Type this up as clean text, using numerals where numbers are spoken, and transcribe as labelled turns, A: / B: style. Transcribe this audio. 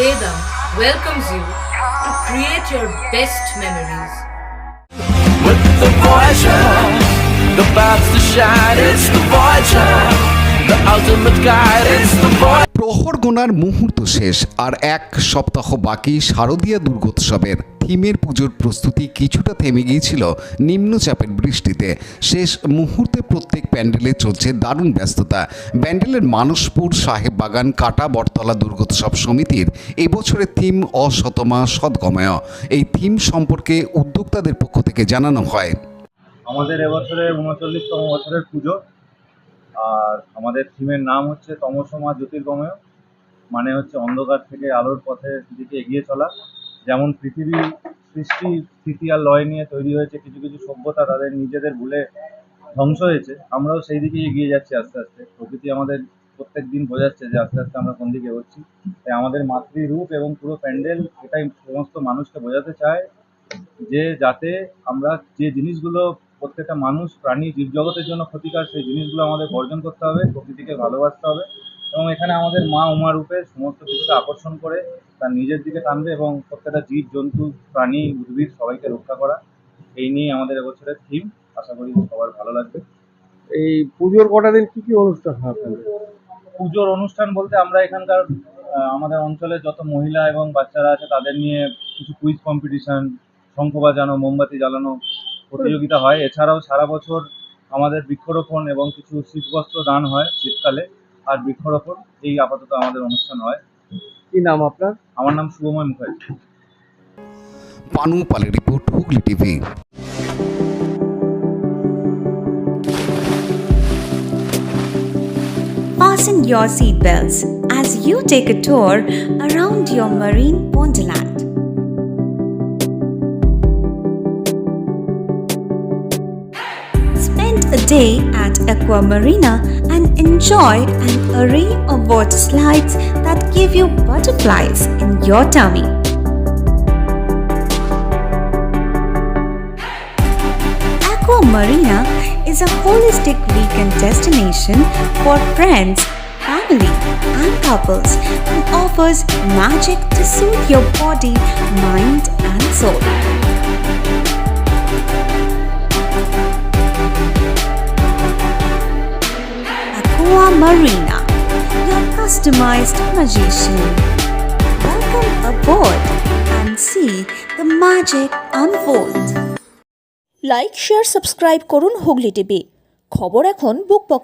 A: Vedam welcomes you to create your best memories.
B: With the Voyager, the paths to shine, it's the Voyager, the ultimate guide, it's the Voyager.
C: প্রহর গোনার মুহূর্ত শেষ, আর এক সপ্তাহ বাকি শারদীয়া দুর্গোৎসবের। থিমের পুজোর প্রস্তুতি কিছুটা থেমে গিয়েছিল নিম্নচাপের বৃষ্টিতে। শেষ মুহূর্তে প্রত্যেক প্যান্ডেলে চলছে দারুণ ব্যস্ততা। ব্যান্ডেলের মানসপুর সাহেববাগান কাটা বটতলা দুর্গোৎসব সমিতির এবছরের থিম অশতমা সদ্গময়। এই থিম সম্পর্কে উদ্যোক্তাদের পক্ষ থেকে জানানো হয়,
D: আমাদের এবছরে ৩৯তম বছরের পুজো, আর আমাদের থিমের নাম হচ্ছে তমসমা জ্যোতির্গময়। মানে হচ্ছে অন্ধকার থেকে আলোর পথের দিকে এগিয়ে চলা। যেমন পৃথিবী সৃষ্টি স্থিতি আর লয় নিয়ে তৈরি হয়েছে, কিছু কিছু সভ্যতা তাদের নিজেদের ভুলে ধ্বংস হয়েছে, আমরাও সেই দিকে এগিয়ে যাচ্ছি আস্তে আস্তে। প্রকৃতি আমাদের প্রত্যেক দিন বোঝাচ্ছে যে আস্তে আস্তে আমরা কোন দিকে এগোচ্ছি। তাই আমাদের মাতৃরূপ এবং পুরো প্যান্ডেল এটাই সমস্ত মানুষকে বোঝাতে চায় যে যাতে আমরা যে জিনিসগুলো প্রত্যেকটা মানুষ, প্রাণী, জীবজগতের জন্য ক্ষতিকর, সেই জিনিসগুলো আমাদের বর্জন করতে হবে, প্রকৃতিকে ভালোবাসতে হবে। এবং এখানে আমাদের মা উমা রূপে সমস্ত কিছুকে আকর্ষণ করে তার নিজের দিকে টানবে এবং প্রত্যেকটা জীব জন্তু, প্রাণী, উদ্ভিদ সবাইকে রক্ষা করা। এই নিয়ে আমাদের এবছরের থিম। আশা করি সবার ভালো লাগবে।
E: এই পুজোর কটা দিন কি কি অনুষ্ঠান হয় আপনাদের?
D: পুজোর অনুষ্ঠান বলতে আমরা এখানকার আমাদের অঞ্চলের যত মহিলা এবং বাচ্চারা আছে তাদের নিয়ে কিছু কুইজ কম্পিটিশন, শঙ্খ বাজানো, মোমবাতি জ্বালানো প্রতিযোগিতা হয়। এছাড়াও সারা বছর আমাদের বৃক্ষরোপণ এবং কিছু শীতবস্ত্র দান হয় শীতকালে। আর বৃক্ষরোপণ এই আপাতত আমাদের অনুষ্ঠান হয়।
E: কি নাম আপনার?
D: আমার নাম শুভময় মুখার্জি।
C: পানু পালের report, Hooghly TV.
F: Fasten your seatbelts as you take a tour around your marine wonderland. Spend a day at Aqua Marina and enjoy an array of water slides that give you butterflies in your tummy. Aqua Marina is a holistic weekend destination for friends, family, and couples and offers magic to soothe your body, mind, and soul. Aqua Marina, your customized magician. Welcome aboard and see the magic unfold.
G: Like, share, subscribe করুন Hooghly TV. খবর এখন বুক পকেটে।